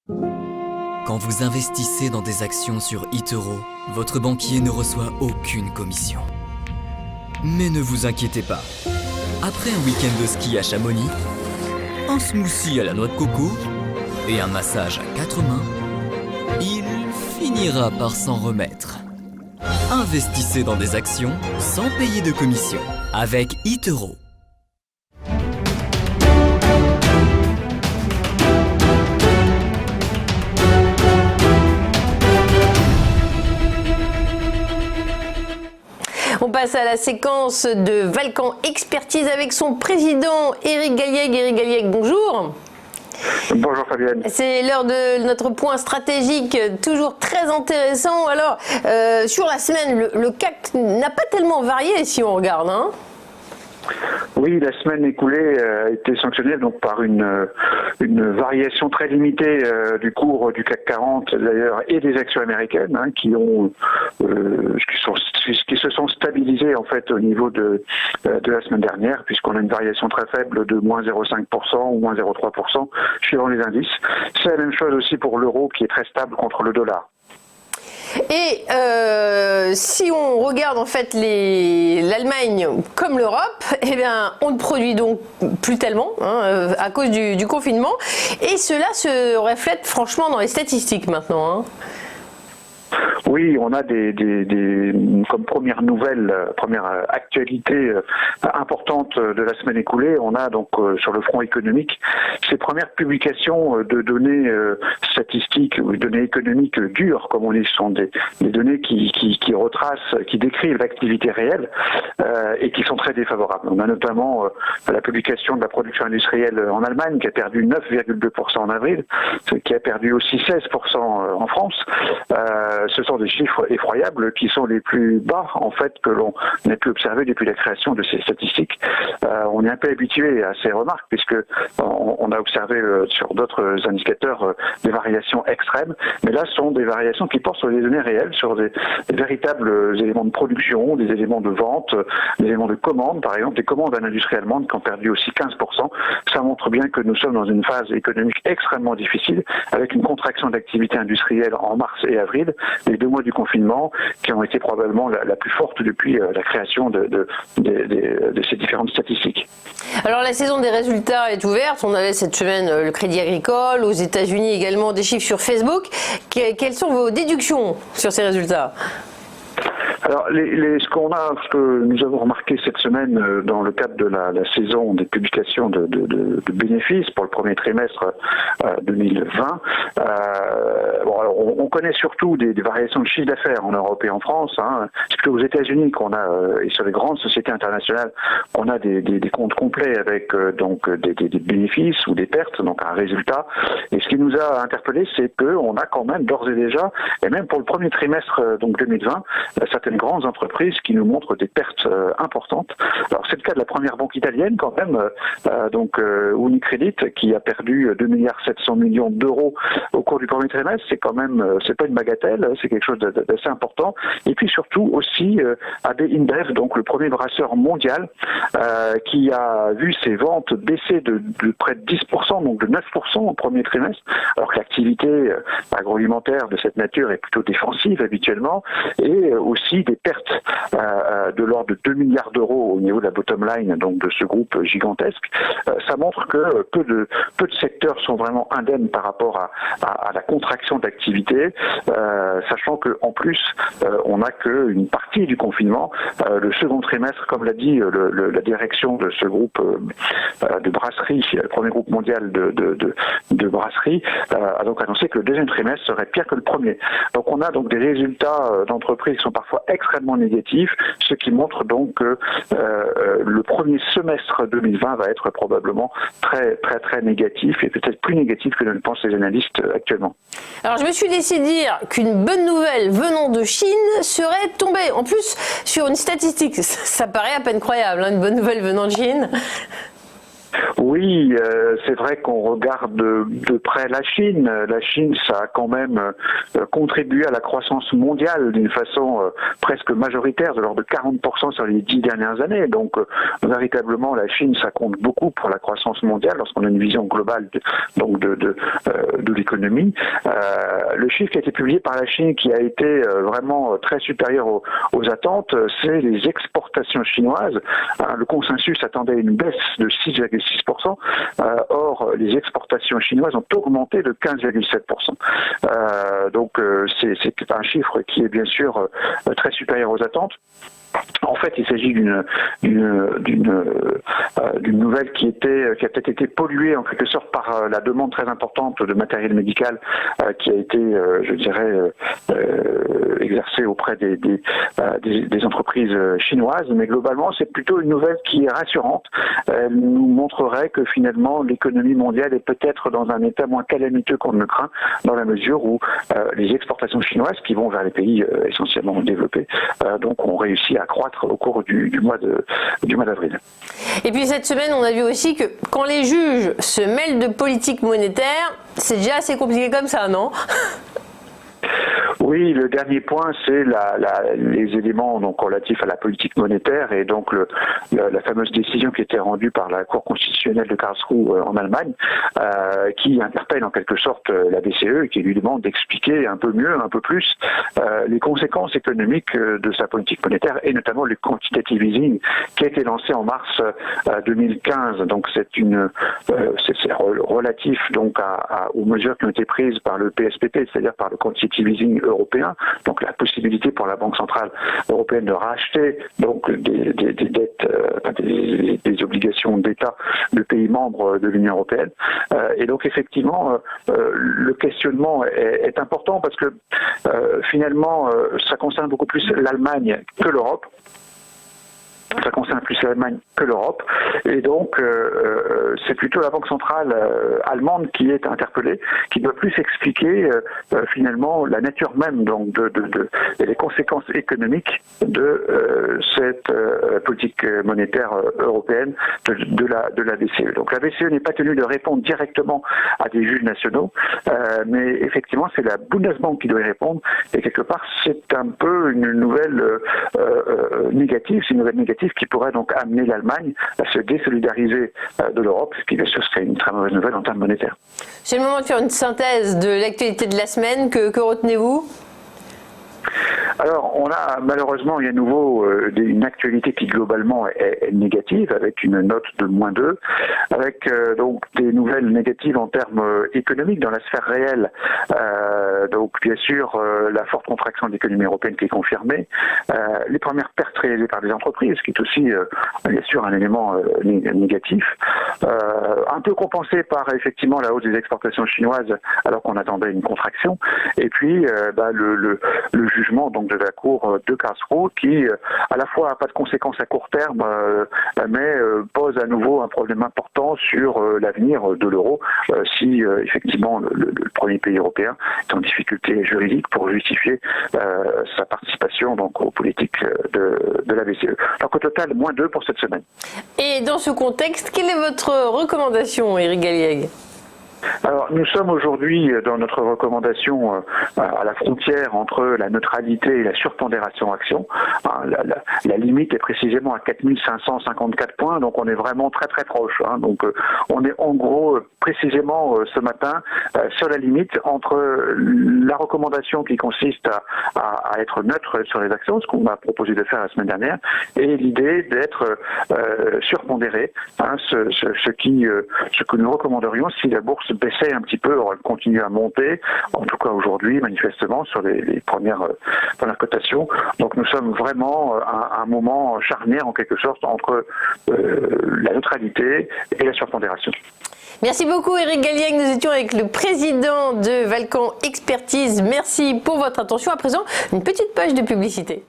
Quand vous investissez dans des actions sur eToro, votre banquier ne reçoit aucune commission. Mais ne vous inquiétez pas. Après un week-end de ski à Chamonix, un smoothie à la noix de coco et un massage à 4 mains, il finira par s'en remettre. Investissez dans des actions sans payer de commission avec eToro. On passe à la séquence de Valcan Expertise avec son président Éric Galliègue. Éric Galliègue, bonjour. Bonjour Fabienne. C'est l'heure de notre point stratégique, toujours très intéressant. Alors, sur la semaine, le CAC n'a pas tellement varié si on regarde, hein. Oui, la semaine écoulée a été sanctionnée donc par une variation très limitée du cours du CAC 40 d'ailleurs et des actions américaines qui se sont stabilisées en fait au niveau de la semaine dernière, puisqu'on a une variation très faible de moins 0,5% ou moins 0,3% suivant les indices. C'est la même chose aussi pour l'euro qui est très stable contre le dollar. Et si on regarde en fait l'Allemagne comme l'Europe, eh bien on ne produit donc plus tellement à cause du confinement, et cela se reflète franchement dans les statistiques maintenant, hein. Oui, on a comme première nouvelle, première actualité importante de la semaine écoulée, on a donc sur le front économique ces premières publications de données statistiques ou données économiques dures, comme on dit, ce sont des données qui retracent, qui décrivent l'activité réelle et qui sont très défavorables. On a notamment la publication de la production industrielle en Allemagne qui a perdu 9,2% en avril, qui a perdu aussi 16% en France. Ce sont des chiffres effroyables qui sont les plus bas en fait que l'on ait pu observer depuis la création de ces statistiques. On est un peu habitué à ces remarques puisque on a observé sur d'autres indicateurs des variations extrêmes, mais là ce sont des variations qui portent sur des données réelles, sur des véritables éléments de production, des éléments de vente, des éléments de commande, par exemple des commandes à l'industrie allemande qui ont perdu aussi 15%. Ça montre bien que nous sommes dans une phase économique extrêmement difficile avec une contraction d'activité industrielle en mars et avril, les 2 mois du confinement qui ont été probablement la plus forte depuis la création de ces différentes statistiques. Alors la saison des résultats est ouverte, on avait cette semaine le Crédit Agricole, aux États-Unis également des chiffres sur Facebook. Quelles sont vos déductions sur ces résultats ? Alors, ce que nous avons remarqué cette semaine dans le cadre de la saison des publications de bénéfices pour le premier trimestre 2020, alors on connaît surtout des variations de chiffre d'affaires en Europe et en France. C'est plutôt aux États-Unis qu'on a, et sur les grandes sociétés internationales, on a des comptes complets avec donc des bénéfices ou des pertes, donc un résultat. Et ce qui nous a interpellé, c'est qu'on a quand même d'ores et déjà, et même pour le premier trimestre donc 2020, certaines grandes entreprises qui nous montrent des pertes importantes. Alors c'est le cas de la première banque italienne quand même, Unicredit, qui a perdu 2,7 milliards d'euros au cours du premier trimestre. C'est quand même, c'est pas une bagatelle, c'est quelque chose d'assez important. Et puis surtout aussi AB InBev, donc le premier brasseur mondial, qui a vu ses ventes baisser de près de 10%, donc de 9% au premier trimestre, alors que l'activité agroalimentaire de cette nature est plutôt défensive habituellement, et aussi des pertes de l'ordre de 2 milliards d'euros au niveau de la bottom line donc de ce groupe gigantesque. Ça montre que peu de secteurs sont vraiment indemnes par rapport à la contraction d'activité, sachant que en plus on n'a qu'une partie du confinement. Le second trimestre, comme l'a dit la direction de ce groupe de brasserie, le premier groupe mondial de brasserie, a donc annoncé que le deuxième trimestre serait pire que le premier. Donc on a donc des résultats d'entreprises qui sont parfois extrêmement négatifs, ce qui montre donc que le premier semestre 2020 va être probablement très très très négatif, et peut-être plus négatif que ne le pensent les analystes actuellement. Alors je me suis laissé dire qu'une bonne nouvelle venant de Chine serait tombée. En plus, sur une statistique, ça paraît à peine croyable, une bonne nouvelle venant de Chine. Oui, c'est vrai qu'on regarde de près la Chine. La Chine, ça a quand même contribué à la croissance mondiale d'une façon presque majoritaire, de l'ordre de 40% sur les 10 dernières années. Donc, véritablement, la Chine, ça compte beaucoup pour la croissance mondiale lorsqu'on a une vision globale de l'économie. Le chiffre qui a été publié par la Chine, qui a été vraiment très supérieur aux attentes, c'est les exportations chinoises. Le consensus attendait une baisse de 6,6%. Or, les exportations chinoises ont augmenté de 15,7%. Donc, c'est un chiffre qui est bien sûr très supérieur aux attentes. En fait, il s'agit d'une nouvelle qui a peut-être été polluée en quelque sorte par la demande très importante de matériel médical qui a été, je dirais, exercée auprès des entreprises chinoises. Mais globalement, c'est plutôt une nouvelle qui est rassurante. Elle nous montrerait que finalement, l'économie mondiale est peut-être dans un état moins calamiteux qu'on ne le craint, dans la mesure où les exportations chinoises, qui vont vers les pays essentiellement développés, donc ont réussi à croître au cours du mois d'avril. Et puis cette semaine, on a vu aussi que quand les juges se mêlent de politique monétaire, c'est déjà assez compliqué comme ça, non ? Oui, le dernier point, c'est les éléments donc relatifs à la politique monétaire et donc la fameuse décision qui a été rendue par la Cour constitutionnelle de Karlsruhe en Allemagne, qui interpelle en quelque sorte la BCE et qui lui demande d'expliquer un peu mieux, un peu plus, les conséquences économiques de sa politique monétaire et notamment le quantitative easing qui a été lancé en mars 2015. Donc c'est relatif donc aux mesures qui ont été prises par le PSPP, c'est-à-dire par le quantitative easing européen, donc la possibilité pour la Banque centrale européenne de racheter donc des dettes, des obligations d'État de pays membres de l'Union européenne. Et donc effectivement, le questionnement est important parce que finalement, ça concerne beaucoup plus l'Allemagne que l'Europe. Ça concerne plus l'Allemagne que l'Europe. Et donc, c'est plutôt la Banque centrale allemande qui est interpellée, qui doit plus expliquer finalement la nature même donc et les conséquences économiques de cette politique monétaire européenne de la BCE. Donc la BCE n'est pas tenue de répondre directement à des juges nationaux, mais effectivement, c'est la Bundesbank qui doit y répondre. Et quelque part, c'est un peu une nouvelle négative, c'est une nouvelle négative qui pourrait donc amener l'Allemagne à se désolidariser de l'Europe, ce qui bien sûr serait une très mauvaise nouvelle en termes monétaires. C'est le moment de faire une synthèse de l'actualité de la semaine. Que retenez-vous ? Alors, on a malheureusement, il y a à nouveau une actualité qui globalement est négative, avec une note de -2, avec donc des nouvelles négatives en termes économiques dans la sphère réelle. Donc, bien sûr, la forte contraction de l'économie européenne qui est confirmée, les premières pertes réalisées par des entreprises, qui est aussi, bien sûr, un élément négatif, un peu compensé par effectivement la hausse des exportations chinoises, alors qu'on attendait une contraction, et puis le jugement donc de la Cour de Karlsruhe qui à la fois n'a pas de conséquences à court terme mais pose à nouveau un problème important sur l'avenir de l'euro si effectivement le premier pays européen est en difficulté juridique pour justifier sa participation donc aux politiques de la BCE. Donc au total, -2 pour cette semaine. Et dans ce contexte, quelle est votre recommandation, Éric Galliègue ? Alors, nous sommes aujourd'hui dans notre recommandation à la frontière entre la neutralité et la surpondération action. La limite est précisément à 4554 points, donc on est vraiment très très proche. Donc on est en gros précisément ce matin sur la limite entre la recommandation qui consiste à être neutre sur les actions, ce qu'on a proposé de faire la semaine dernière, et l'idée d'être surpondéré, ce que nous recommanderions si la bourse baissait un petit peu, elle continue à monter, en tout cas aujourd'hui manifestement sur les premières cotations. Donc nous sommes vraiment à un moment charnière en quelque sorte entre la neutralité et la surpondération. Merci beaucoup Éric Galliègue, nous étions avec le président de Valcan Expertise. Merci pour votre attention. À présent, une petite page de publicité.